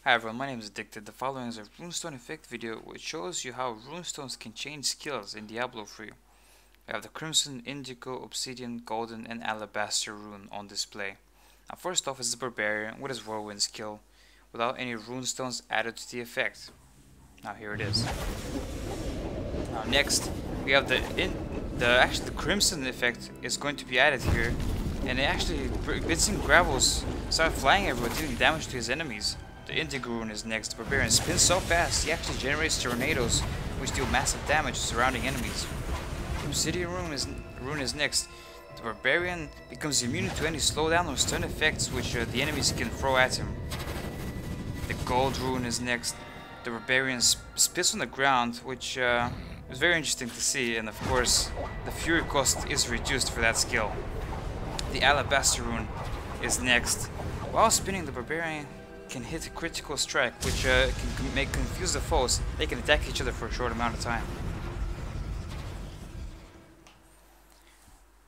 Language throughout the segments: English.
Hi everyone, my name is Addicted. The following is a Runestone effect video which shows you how Runestones can change skills in Diablo 3. We have the Crimson, Indigo, Obsidian, Golden and Alabaster rune on display. Now first off is the Barbarian with his Whirlwind skill, without any Runestones added to the effect. Now here it is. Now next we have the Crimson effect is going to be added here, and it actually bits and gravels start flying everywhere, dealing damage to his enemies. The Indigo rune is next. The Barbarian spins so fast he actually generates tornadoes which deal massive damage to surrounding enemies. The Obsidian rune is next. The Barbarian becomes immune to any slowdown or stun effects which the enemies can throw at him. The Gold rune is next. The Barbarian spits on the ground, which is very interesting to see, and of course the Fury cost is reduced for that skill. The Alabaster rune is next. While spinning, the Barbarian can hit a critical strike, which can confuse the foes. They can attack each other for a short amount of time.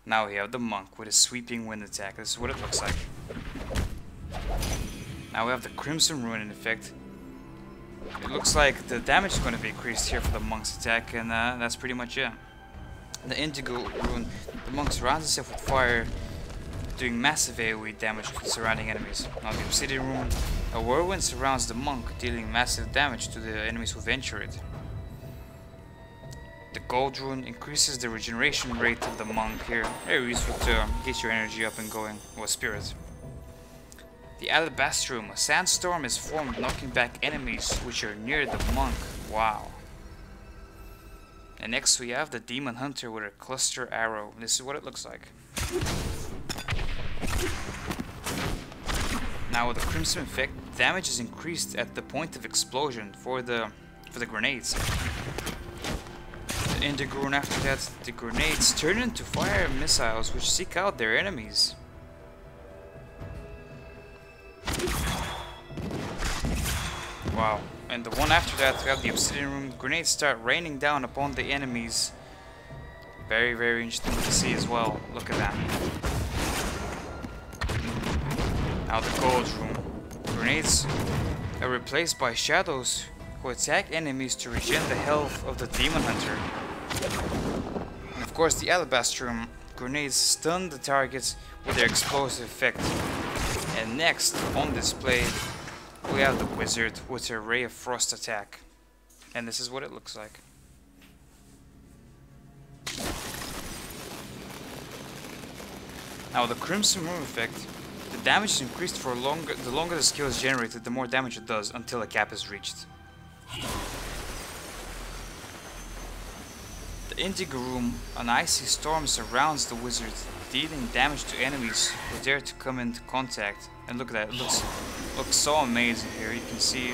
Now we have the Monk with a sweeping wind attack. This is what it looks like. Now we have the Crimson rune in effect. It looks like the damage is going to be increased here for the Monk's attack, and that's pretty much it. The Indigo rune, the Monk surrounds himself with fire, doing massive AoE damage to the surrounding enemies. Now the Obsidian rune, a whirlwind surrounds the Monk, dealing massive damage to the enemies who venture it. The Gold rune increases the regeneration rate of the Monk here, very useful to get your energy up and going, or spirit. The Alabaster rune, a sandstorm is formed, knocking back enemies which are near the Monk. Wow. And next we have the Demon Hunter with a cluster arrow. This is what it looks like. Now with the Crimson effect, damage is increased at the point of explosion for the grenades. The Indigo rune after that, the grenades turn into fire missiles which seek out their enemies. Wow. And the one after that, we have the Obsidian rune. Grenades start raining down upon the enemies. Very, very interesting to see as well. Look at that. Now the Gold rune. Grenades are replaced by shadows who attack enemies to regen the health of the Demon Hunter. And of course the Alabaster rune. Grenades stun the targets with their explosive effect. And next on display we have the Wizard with a Ray of Frost attack. And this is what it looks like. Now the Crimson rune effect, the damage is increased for longer. The longer the skill is generated, the more damage it does until a cap is reached. The Indigo rune, an icy storm surrounds the Wizard, dealing damage to enemies who dare to come into contact. And look at that, it looks so amazing here. You can see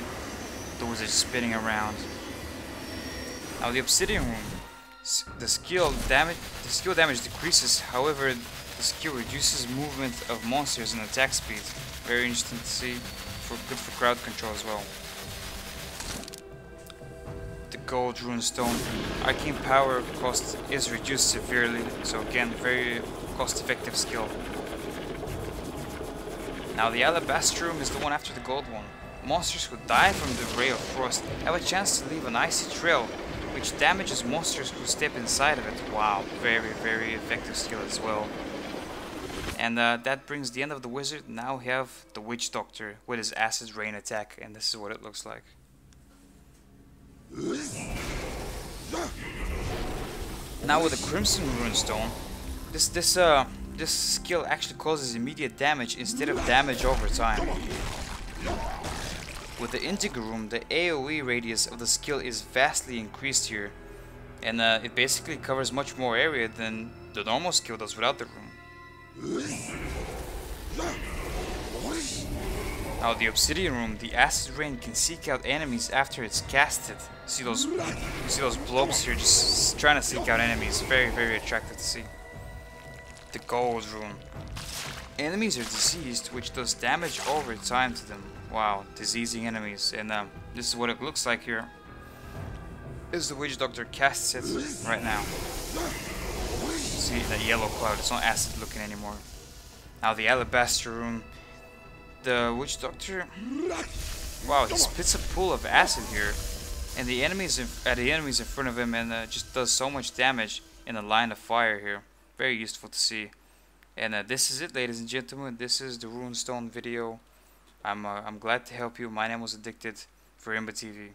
the Wizard spinning around. Now the Obsidian rune, the skill damage decreases, however the skill reduces movement of monsters and attack speed. Very interesting to see, good for crowd control as well. The Gold Runestone, arcane power cost is reduced severely, so again very cost effective skill. Now the Alabaster rune is the one after the Gold one. Monsters who die from the Ray of Frost have a chance to leave an icy trail, which damages monsters who step inside of it. Wow, very, very effective skill as well. And that brings the end of the Wizard. Now we have the Witch Doctor with his Acid Rain attack, and this is what it looks like. Now with the Crimson Runestone, this skill actually causes immediate damage instead of damage over time. With the Indigo rune, the AoE radius of the skill is vastly increased here, and it basically covers much more area than the normal skill does without the rune. Now the Obsidian rune, the Acid Rain can seek out enemies after it's casted. See those blobs here just trying to seek out enemies. Very, very attractive to see. The Gold rune. Enemies are diseased, which does damage over time to them. Wow, diseasing enemies. And this is what it looks like here. This is the Witch Doctor casts it right now. See that yellow cloud, it's not acid looking anymore. Now the Alabaster rune. The Witch Doctor Wow, he spits a pool of acid here, and the enemies in front of him, and just does so much damage in a line of fire here. Very useful to see. And this is it, ladies and gentlemen. This is the Runestone video. I'm glad to help you. My name was Addicted for Imba TV.